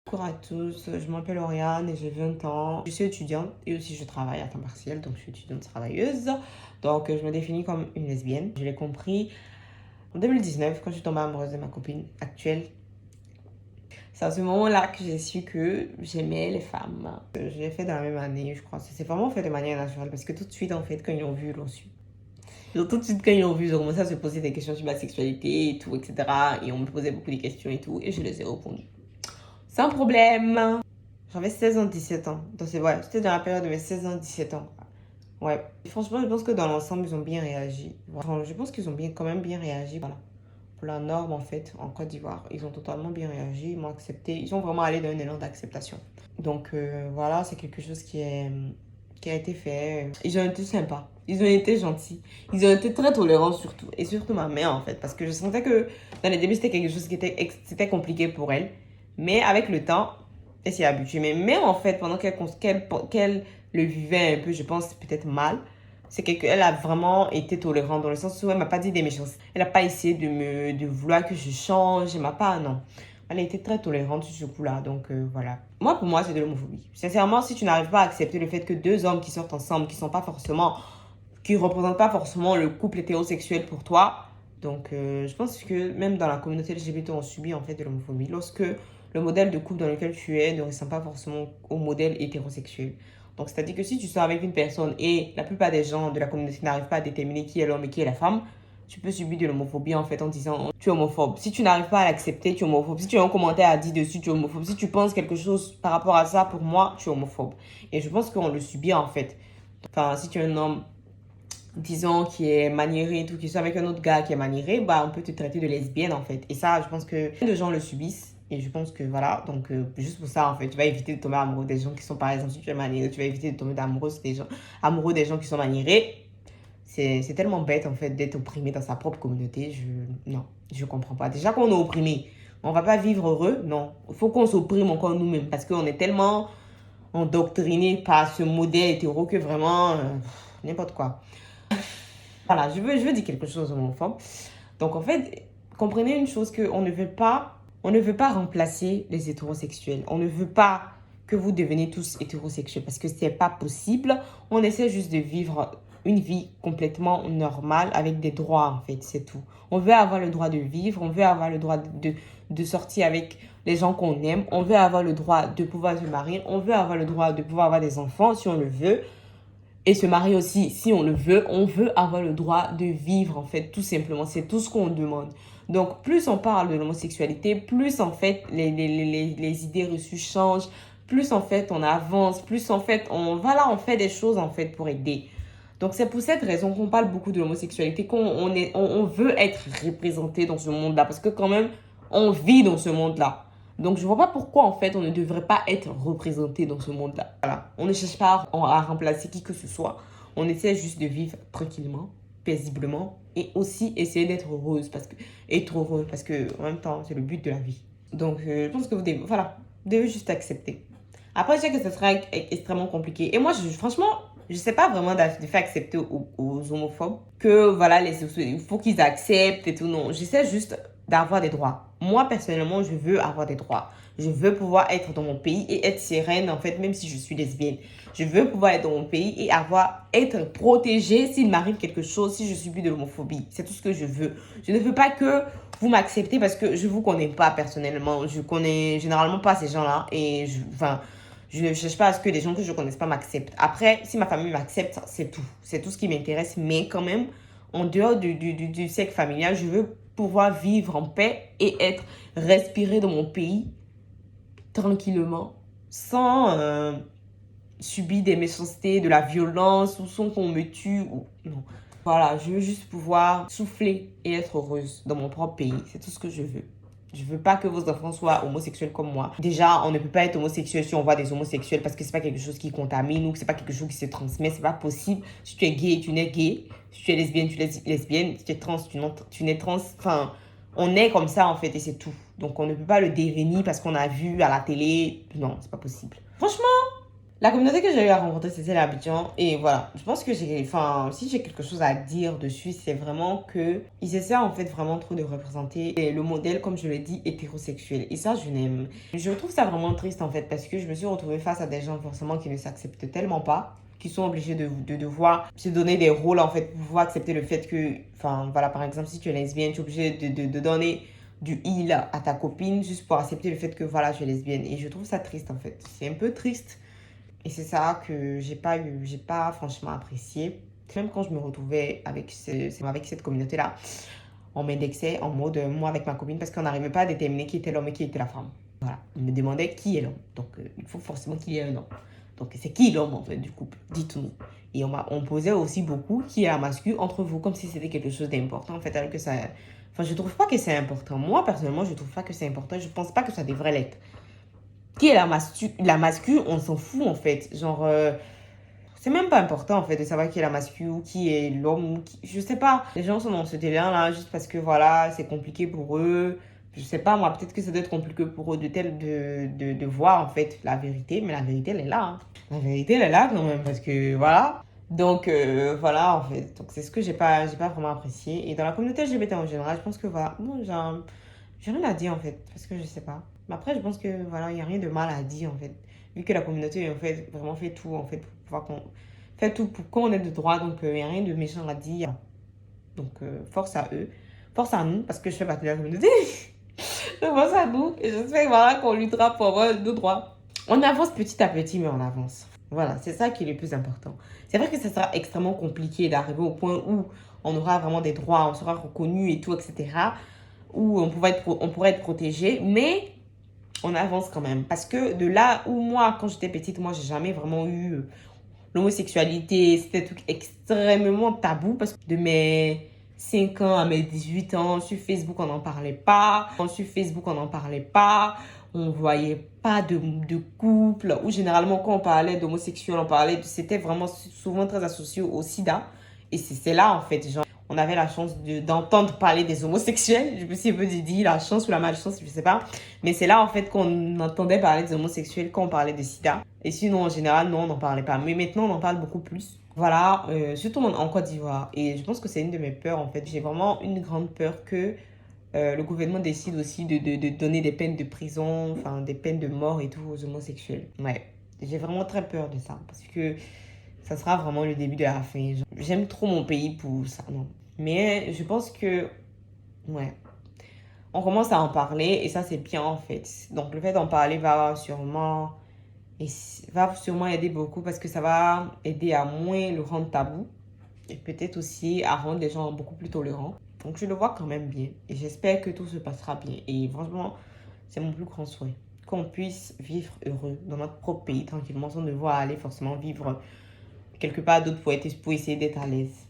Bonjour à tous, je m'appelle Oriane et j'ai 20 ans. Je suis étudiante et aussi je travaille à temps partiel, donc je suis étudiante travailleuse. Donc je me définis comme une lesbienne. Je l'ai compris en 2019 quand je suis tombée amoureuse de ma copine actuelle. C'est à ce moment-là que j'ai su que j'aimais les femmes. Je l'ai fait dans la même année, je crois. C'est vraiment fait de manière naturelle parce que tout de suite, en fait, quand ils l'ont vu, ils l'ont su. Donc, tout de suite, quand ils l'ont vu, ils ont commencé à se poser des questions sur ma sexualité et tout, etc. Et on me posait beaucoup de questions et tout, et je les ai répondu. Sans problème. J'avais 16 ans, 17 ans. Donc ouais, c'était dans la période de mes 16 ans, 17 ans. Ouais. Et franchement, je pense que dans l'ensemble, ils ont bien réagi. Enfin, je pense qu'ils ont quand même bien réagi. Voilà. Pour la norme, en fait, en Côte d'Ivoire, ils ont totalement bien réagi. Ils m'ont accepté. Ils sont vraiment allés dans un élan d'acceptation. Donc voilà, c'est quelque chose qui a été fait. Ils ont été sympas. Ils ont été gentils. Ils ont été très tolérants surtout. Et surtout ma mère, en fait. Parce que je sentais que dans les débuts, c'était quelque chose qui c'était compliqué pour elle. Mais avec le temps, elle s'y est habituée. Mais même en fait, pendant qu'elle le vivait un peu, je pense peut-être mal, c'est qu'elle a vraiment été tolérante dans le sens où elle m'a pas dit des méchancetés. Elle n'a pas essayé de vouloir que je change. Elle m'a pas, non. Elle a été très tolérante sur ce coup-là. Donc voilà. Moi, pour moi, c'est de l'homophobie. Sincèrement, si tu n'arrives pas à accepter le fait que deux hommes qui sortent ensemble, qui représentent pas forcément le couple hétérosexuel pour toi, donc je pense que même dans la communauté LGBT, on subit en fait de l'homophobie. Lorsque le modèle de couple dans lequel tu es ne ressemble pas forcément au modèle hétérosexuel. Donc, c'est-à-dire que si tu sors avec une personne et la plupart des gens de la communauté n'arrivent pas à déterminer qui est l'homme et qui est la femme, tu peux subir de l'homophobie en fait en disant tu es homophobe. Si tu n'arrives pas à l'accepter, tu es homophobe. Si tu as un commentaire à dire dessus, tu es homophobe. Si tu penses quelque chose par rapport à ça, pour moi, tu es homophobe. Et je pense qu'on le subit en fait. Enfin, si tu es un homme, disons, qui est maniéré et tout, qui soit avec un autre gars qui est maniéré, bah, on peut te traiter de lesbienne en fait. Et ça, je pense que plein de gens le subissent. Et je pense que voilà, donc juste pour ça en fait, tu vas éviter de tomber amoureux des gens qui sont par exemple, si tu es maniéré, tu vas éviter de tomber amoureux des gens qui sont maniérés. C'est tellement bête en fait d'être opprimé dans sa propre communauté. Non, je comprends pas. Déjà qu'on est opprimé, on va pas vivre heureux. Non, il faut qu'on s'opprime encore nous-mêmes parce qu'on est tellement endoctriné par ce modèle hétéro que vraiment n'importe quoi. Voilà, je veux dire quelque chose homophobe. Donc en fait, comprenez une chose que on ne veut pas remplacer les hétérosexuels. On ne veut pas que vous deveniez tous hétérosexuels parce que c'est pas possible. On essaie juste de vivre une vie complètement normale avec des droits en fait, c'est tout. On veut avoir le droit de vivre, on veut avoir le droit de sortir avec les gens qu'on aime, on veut avoir le droit de pouvoir se marier, on veut avoir le droit de pouvoir avoir des enfants si on le veut. Et se marier aussi, si on le veut, on veut avoir le droit de vivre, en fait, tout simplement. C'est tout ce qu'on demande. Donc, plus on parle de l'homosexualité, plus, en fait, les idées reçues changent, plus, en fait, on avance, plus, en fait, on fait des choses, en fait, pour aider. Donc, c'est pour cette raison qu'on parle beaucoup de l'homosexualité, on veut être représenté dans ce monde-là, parce que quand même, on vit dans ce monde-là. Donc, je vois pas pourquoi, en fait, on ne devrait pas être représenté dans ce monde-là. Voilà. On ne cherche pas à remplacer qui que ce soit. On essaie juste de vivre tranquillement, paisiblement, et aussi essayer d'être heureuse, être heureux, parce que, en même temps, c'est le but de la vie. Donc, je pense que vous devez juste accepter. Après, je sais que ce sera extrêmement compliqué. Et moi, franchement, je sais pas vraiment de faire accepter aux homophobes que, voilà, il faut qu'ils acceptent et tout. Non, j'essaie juste d'avoir des droits. Moi, personnellement, je veux avoir des droits. Je veux pouvoir être dans mon pays et être sereine, en fait, même si je suis lesbienne. Je veux pouvoir être dans mon pays et être protégée s'il m'arrive quelque chose, si je subis de l'homophobie. C'est tout ce que je veux. Je ne veux pas que vous m'acceptez parce que je vous connais pas personnellement. Je connais généralement pas ces gens-là et je ne cherche pas à ce que les gens que je ne connaisse pas m'acceptent. Après, si ma famille m'accepte, c'est tout. C'est tout ce qui m'intéresse. Mais quand même, en dehors du cercle familial, je veux pouvoir vivre en paix et respirer dans mon pays tranquillement, sans subir des méchancetés, de la violence, ou sans qu'on me tue. Non. Voilà, je veux juste pouvoir souffler et être heureuse dans mon propre pays. C'est tout ce que je veux. Je veux pas que vos enfants soient homosexuels comme moi. Déjà, on ne peut pas être homosexuel si on voit des homosexuels parce que c'est pas quelque chose qui contamine ou que c'est pas quelque chose qui se transmet. C'est pas possible. Si tu es gay, tu n'es gay. Si tu es lesbienne, tu es lesbienne. Si tu es trans, tu n'es trans. Enfin, on est comme ça en fait et c'est tout. Donc on ne peut pas le devenir parce qu'on a vu à la télé. Non, c'est pas possible. Franchement, La communauté que j'ai eu à rencontrer, c'était l'Abidjan. Et voilà, je pense que si j'ai quelque chose à dire dessus, c'est vraiment que ils essaient en fait vraiment trop de représenter le modèle, comme je l'ai dit, hétérosexuel. Et ça, je n'aime. Je trouve ça vraiment triste en fait, parce que je me suis retrouvée face à des gens forcément qui ne s'acceptent tellement pas, qui sont obligés de devoir se donner des rôles en fait, pour pouvoir accepter le fait que, enfin voilà, par exemple, si tu es lesbienne, tu es obligé de donner du il à ta copine juste pour accepter le fait que voilà, je suis lesbienne. Et je trouve ça triste en fait. C'est un peu triste. Et c'est ça que j'ai pas franchement apprécié. Même quand je me retrouvais avec cette communauté-là, on m'indexait en mode moi avec ma copine parce qu'on n'arrivait pas à déterminer qui était l'homme et qui était la femme. Voilà. On me demandait qui est l'homme. Donc il faut forcément qu'il y ait un homme. Donc c'est qui l'homme en fait du couple? Dites-nous. Et on posait aussi beaucoup qui est la mascu entre vous, comme si c'était quelque chose d'important en fait, alors que ça. Enfin, je trouve pas que c'est important. Moi, personnellement, je trouve pas que c'est important. Je pense pas que ça devrait l'être. Qui est la mascu, on s'en fout en fait. Genre, c'est même pas important en fait de savoir qui est la mascu ou qui est l'homme. Je sais pas. Les gens sont dans ce délire là juste parce que voilà, c'est compliqué pour eux. Je sais pas, moi, peut-être que ça doit être compliqué pour eux de voir en fait la vérité. Mais la vérité, elle est là. Hein. La vérité, elle est là quand même parce que voilà. Donc voilà en fait. Donc c'est ce que j'ai pas vraiment apprécié. Et dans la communauté LGBT en général, je pense que voilà. Moi, j'ai rien à dire en fait, parce que je sais pas. Mais après, je pense que voilà, il n'y a rien de mal à dire en fait. Vu que la communauté en fait vraiment fait tout en fait pour pouvoir qu'on fait tout pour qu'on ait de droit, donc il n'y a rien de méchant à dire. Donc force à eux, force à nous, parce que je fais partie de la communauté. Donc force à nous, et j'espère voilà, qu'on luttera pour avoir nos droits. On avance petit à petit, mais on avance. Voilà, c'est ça qui est le plus important. C'est vrai que ça sera extrêmement compliqué d'arriver au point où on aura vraiment des droits, on sera reconnu et tout, etc. Où on pourrait être protégé, mais on avance quand même. Parce que de là où moi, quand j'étais petite, moi, j'ai jamais vraiment eu l'homosexualité. C'était un truc extrêmement tabou parce que de mes 5 ans à mes 18 ans, sur Facebook, on n'en parlait pas. Sur Facebook, on n'en parlait pas. On voyait pas de couple. Ou généralement, quand on parlait d'homosexuel, c'était vraiment souvent très associé au sida. Et c'est là, en fait, genre, on avait la chance d'entendre parler des homosexuels. Je me suis un peu dit la chance ou la malchance, je sais pas. Mais c'est là, en fait, qu'on entendait parler des homosexuels quand on parlait de sida. Et sinon, en général, non, on n'en parlait pas. Mais maintenant, on en parle beaucoup plus. Voilà, surtout en Côte d'Ivoire. Et je pense que c'est une de mes peurs, en fait. J'ai vraiment une grande peur que le gouvernement décide aussi de donner des peines de prison, enfin, des peines de mort et tout aux homosexuels. Ouais, j'ai vraiment très peur de ça. Parce que ça sera vraiment le début de la fin. J'aime trop mon pays pour ça, non. Mais je pense que, ouais, on commence à en parler et ça, c'est bien en fait. Donc, le fait d'en parler va sûrement aider beaucoup parce que ça va aider à moins le rendre tabou et peut-être aussi à rendre les gens beaucoup plus tolérants. Donc, je le vois quand même bien et j'espère que tout se passera bien. Et franchement, c'est mon plus grand souhait. Qu'on puisse vivre heureux dans notre propre pays tranquillement sans devoir aller forcément vivre quelque part d'autre pour essayer d'être à l'aise.